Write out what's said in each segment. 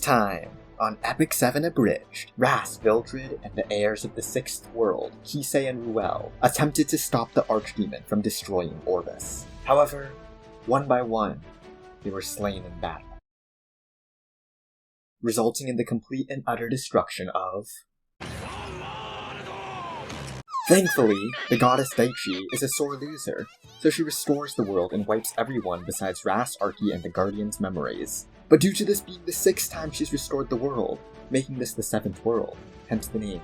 time, on Epic 7 Abridged, Ras, Vildred, and the heirs of the Sixth World, Kisei and Ruel, attempted to stop the Archdemon from destroying Orbis. However, one by one, they were slain in battle, resulting in the complete and utter destruction of... Thankfully, the goddess Daichi is a sore loser, so she restores the world and wipes everyone besides Ras, Arki, and the Guardian's memories. But due to this being the 6th time she's restored the world, making this the 7th world, hence the name,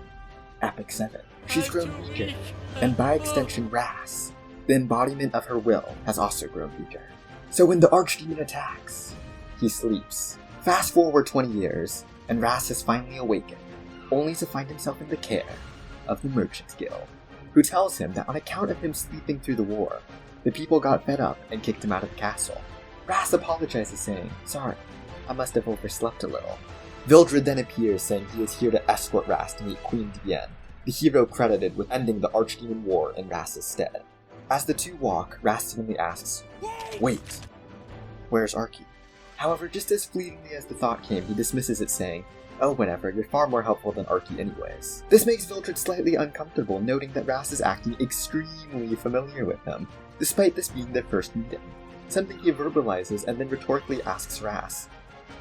Epic 7, she's grown weaker, and by extension Ras, the embodiment of her will, has also grown weaker. So when the Archdemon attacks, he sleeps. Fast forward 20 years, and Ras has finally awakened, only to find himself in the care of the Merchants Guild, who tells him that on account of him sleeping through the war, the people got fed up and kicked him out of the castle. Ras apologizes, saying, "Sorry, I must have overslept a little." Vildred then appears, saying he is here to escort Ras to meet Queen Diane, the hero credited with ending the Archdemon War in Ras's stead. As the two walk, Ras suddenly asks, "Wait, where's Arki?" However, just as fleetingly as the thought came, he dismisses it, saying, "Oh, whatever, you're far more helpful than Arki anyways." This makes Vildred slightly uncomfortable, noting that Ras is acting extremely familiar with him, despite this being their first meeting. Something he verbalizes and then rhetorically asks Ras,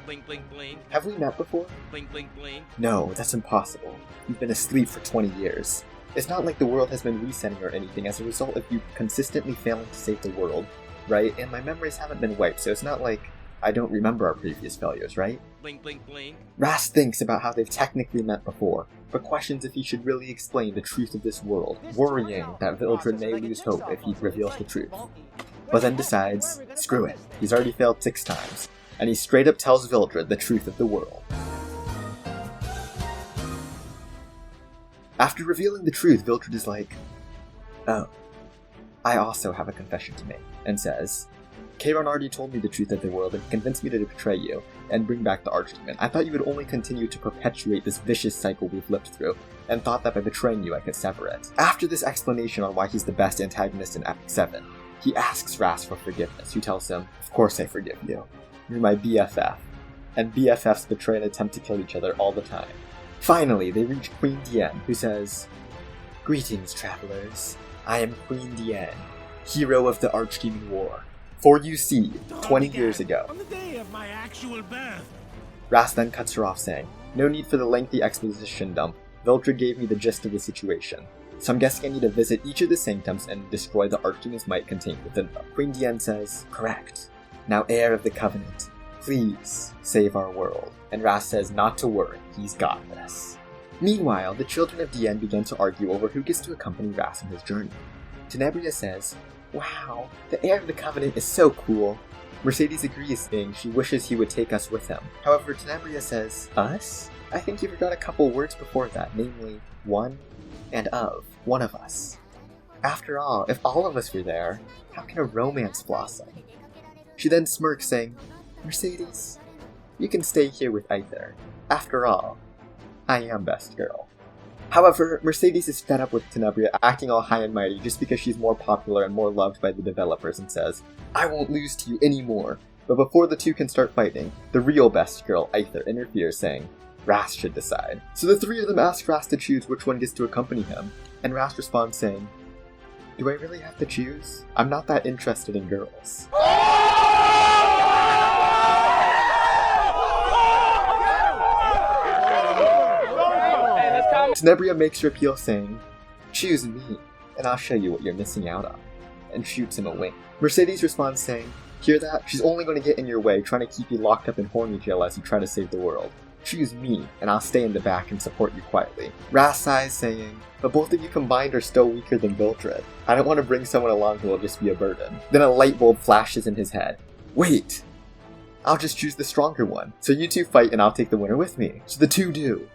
Bling bling bling. "Have we met before?" Bling bling bling. "No, that's impossible. You've been asleep for 20 years. It's not like the world has been resetting or anything as a result of you consistently failing to save the world, right? And my memories haven't been wiped, so it's not like I don't remember our previous failures, right?" Bling bling bling. Ras thinks about how they've technically met before, but questions if he should really explain the truth of this world, worrying that Vildred may lose hope if he reveals the truth. But then decides, screw it, he's already failed 6 times, and he straight up tells Vildred the truth of the world. After revealing the truth, Vildred is like, "Oh, I also have a confession to make," and says, "Kayron already told me the truth of the world and convinced me to betray you and bring back the Archdemon. I thought you would only continue to perpetuate this vicious cycle we've lived through, and thought that by betraying you I could sever it." After this explanation on why he's the best antagonist in Epic 7, he asks Ras for forgiveness, who tells him, "Of course I forgive you. You're my BFF." And BFFs betray and attempt to kill each other all the time. Finally, they reach Queen Diane, who says, "Greetings, travelers. I am Queen Diane, hero of the Archdemon War. For you see, 20 years ago." On the day of my actual birth. Ras then cuts her off, saying, "No need for the lengthy exposition dump. Vildred gave me the gist of the situation. So I'm guessing I need to visit each of the sanctums and destroy the Archdemon's might contained within them." Queen Diane says, "Correct. Now, heir of the Covenant, please save our world." And Ras says not to worry, he's got this. Meanwhile, the children of Diane begin to argue over who gets to accompany Ras on his journey. Tenebria says, "Wow, the heir of the Covenant is so cool." Mercedes agrees, saying she wishes he would take us with him. However, Tenebria says, "Us? I think you forgot a couple words before that, namely, one and of, one of us. After all, if all of us were there, how can a romance blossom?" She then smirks, saying, "Mercedes, you can stay here with Aether. After all, I am best girl." However, Mercedes is fed up with Tenebria acting all high and mighty just because she's more popular and more loved by the developers and says, "I won't lose to you anymore." But before the two can start fighting, the real best girl, Aether, interferes, saying Ras should decide. So the three of them ask Ras to choose which one gets to accompany him, and Ras responds saying, "Do I really have to choose? I'm not that interested in girls." Tenebria makes her appeal, saying, "Choose me, and I'll show you what you're missing out on," and shoots him a wink. Mercedes responds, saying, "Hear that? She's only going to get in your way, trying to keep you locked up in horny jail as you try to save the world. Choose me, and I'll stay in the back and support you quietly." Ras sighs, saying, "But both of you combined are still weaker than Vildred. I don't want to bring someone along who will just be a burden." Then a light bulb flashes in his head. "Wait! I'll just choose the stronger one. So you two fight and I'll take the winner with me." So the two do.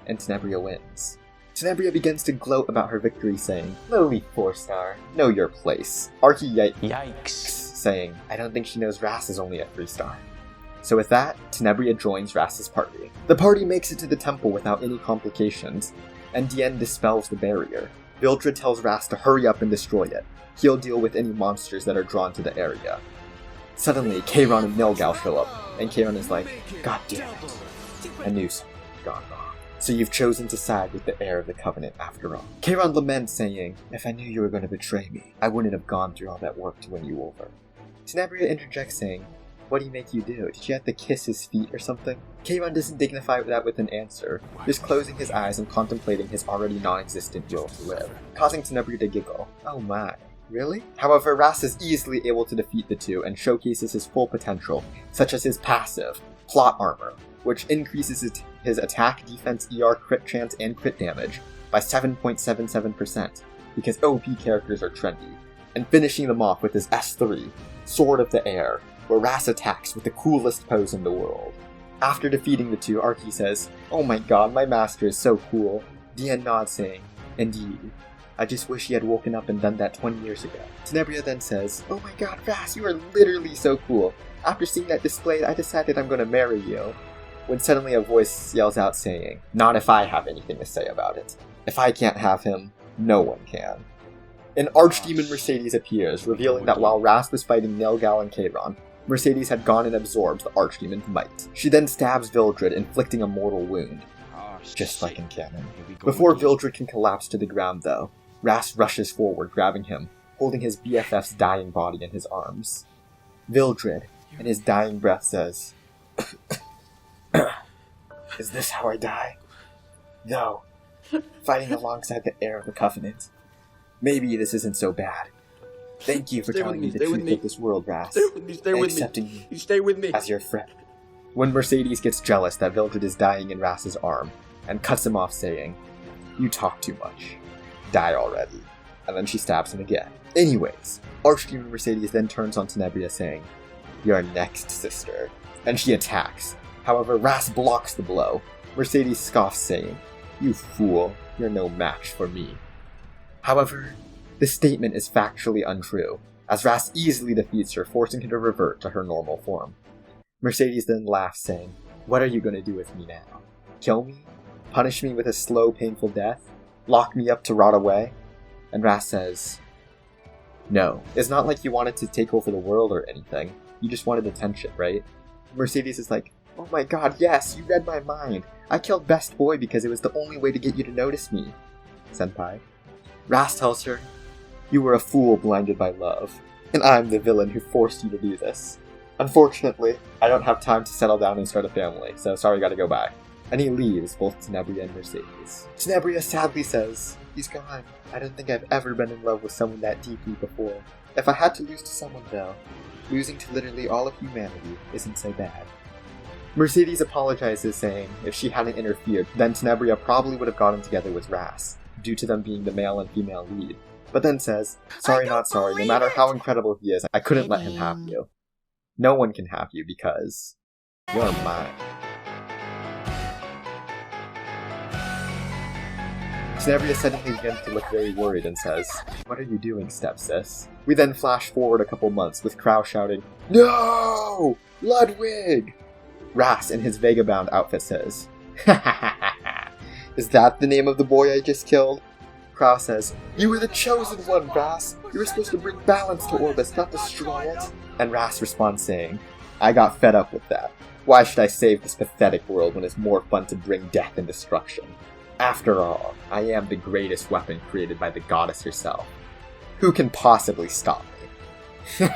And Tenebria wins. Tenebria begins to gloat about her victory, saying, "Lowly 4-star, know your place." Arki yikes, saying, "I don't think she knows Ras is only a 3-star. So with that, Tenebria joins Ras's party. The party makes it to the temple without any complications, and Diane dispels the barrier. Vildred tells Ras to hurry up and destroy it. He'll deal with any monsters that are drawn to the area. Suddenly, Kayron and Nilgal show up, and Kayron is like, God damn it. I knew something had gone wrong. So you've chosen to side with the heir of the Covenant after all. Kayron laments, saying, if I knew you were going to betray me, I wouldn't have gone through all that work to win you over. Tenebria interjects, saying, what did he make you do? Did you have to kiss his feet or something? Kayron doesn't dignify that with an answer, just closing his eyes and contemplating his already non-existent will to live, causing Tenebria to giggle. Oh my. Really? However, Rast is easily able to defeat the two and showcases his full potential, such as his passive, Plot Armor, which increases his attack, defense, ER, crit chance, and crit damage by 7.77%, because OP characters are trendy, and finishing them off with his S3, Sword of the Air, where Rast attacks with the coolest pose in the world. After defeating the two, Arky says, oh my god, my master is so cool. Dian nods, saying, indeed. I just wish he had woken up and done that 20 years ago. Tenebria then says, oh my god, Rast, you are literally so cool. After seeing that display, I decided I'm gonna marry you. When suddenly a voice yells out saying, not if I have anything to say about it. If I can't have him, no one can. An Archdemon Mercedes appears, revealing that while Rast was fighting Nilgal and Kayron, Mercedes had gone and absorbed the Archdemon's might. She then stabs Vildred, inflicting a mortal wound, just like in canon. Before Vildred can collapse to the ground though, Rast rushes forward, grabbing him, holding his BFF's dying body in his arms. Vildred, in his dying breath, says, is this how I die? No. Fighting alongside the heir of the Covenant. Maybe this isn't so bad. Thank you for telling me the truth of this world, Rast, and accepting me as your friend. When Mercedes gets jealous that Vildred is dying in Rast's arm, and cuts him off saying, you talk too much. Die already. And then she stabs him again. Anyways, Archdemon Mercedes then turns on Tenebria saying, you're next, sister. And she attacks. However, Rast blocks the blow. Mercedes scoffs, saying, you fool, you're no match for me. However, this statement is factually untrue, as Rast easily defeats her, forcing her to revert to her normal form. Mercedes then laughs, saying, what are you going to do with me now? Kill me? Punish me with a slow, painful death? Lock me up to rot away? And Rast says, no, it's not like you wanted to take over the world or anything. You just wanted attention, right? Mercedes is like, oh my god, yes, you read my mind. I killed Best Boy because it was the only way to get you to notice me. Senpai. Rast tells her, you were a fool blinded by love, and I'm the villain who forced you to do this. Unfortunately, I don't have time to settle down and start a family, so sorry, gotta go bye. And he leaves both Tenebria and Mercedes. Tenebria sadly says, he's gone. I don't think I've ever been in love with someone that deeply before. If I had to lose to someone though, losing to literally all of humanity isn't so bad. Mercedes apologizes, saying if she hadn't interfered, then Tenebria probably would have gotten together with Rast, due to them being the male and female lead. But then says, sorry not sorry, no matter how incredible he is, I couldn't let him have you. No one can have you because you're mine. Tenebria suddenly begins to look very worried and says, what are you doing, stepsis? We then flash forward a couple months with Crow shouting, no! Ludwig! Rast in his Vagabond outfit says, is that the name of the boy I just killed? Crow says, you were the chosen one, Rast! You were supposed to bring balance to Orbis, not destroy it! And Rast responds saying, I got fed up with that. Why should I save this pathetic world when it's more fun to bring death and destruction? After all, I am the greatest weapon created by the goddess herself. Who can possibly stop me?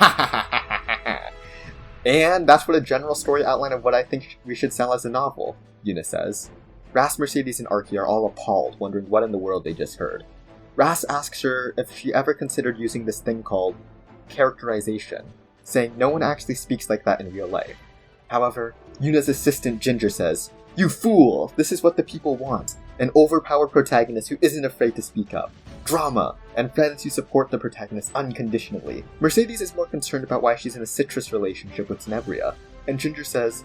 And that's what a general story outline of what I think we should sell as a novel, Yuna says. Rast, Mercedes, and Arky are all appalled, wondering what in the world they just heard. Rast asks her if she ever considered using this thing called characterization, saying no one actually speaks like that in real life. However, Yuna's assistant Ginger says, you fool! This is what the people want. An overpowered protagonist who isn't afraid to speak up. Drama, and friends who support the protagonist unconditionally. Mercedes is more concerned about why she's in a citrus relationship with Tenebria, and Ginger says,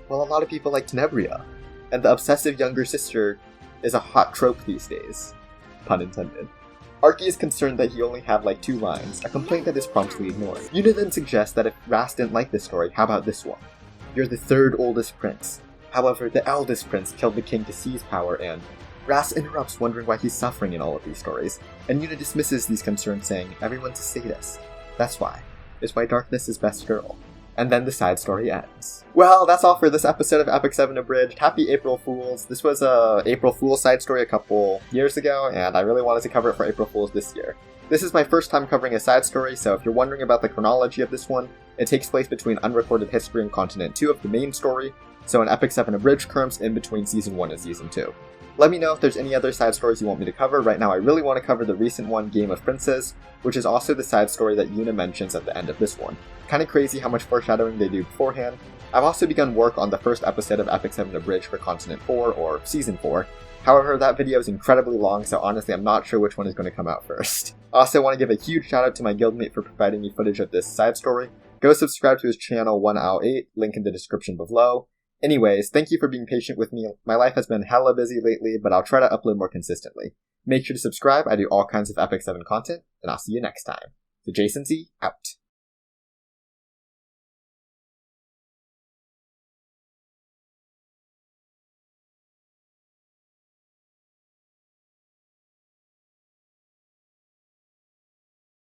well, a lot of people like Tenebria, and the obsessive younger sister is a hot trope these days. Pun intended. Arky is concerned that he only had like 2 lines, a complaint that is promptly ignored. Yuna then suggests that if Rast didn't like this story, how about this one? You're the 3rd oldest prince. However, the eldest prince killed the king to seize power, and Rast interrupts, wondering why he's suffering in all of these stories, and Yuna dismisses these concerns, saying everyone's a sadist. That's why. It's why darkness is best girl. and then the side story ends. Well, that's all for this episode of Epic 7 Abridged. Happy April Fools. This was a April Fool's side story a couple years ago, and I really wanted to cover it for April Fools this year. This is my first time covering a side story, so if you're wondering about the chronology of this one, it takes place between Unrecorded History and Continent 2 of the main story, so an Epic 7 Abridged comes in between Season 1 and Season 2. Let me know if there's any other side stories you want me to cover. Right now I really want to cover the recent one, Game of Princes, which is also the side story that Yuna mentions at the end of this one. Kinda crazy how much foreshadowing they do beforehand. I've also begun work on the first episode of Epic 7 Abridged for Continent 4, or Season 4. However, that video is incredibly long, so honestly I'm not sure which one is going to come out first. I also want to give a huge shout out to my guildmate for providing me footage of this side story. Go subscribe to his channel 1OW8, link in the description below. Anyways, thank you for being patient with me. My life has been hella busy lately, but I'll try to upload more consistently. Make sure to subscribe, I do all kinds of Epic 7 content, and I'll see you next time. So Jason Z, out.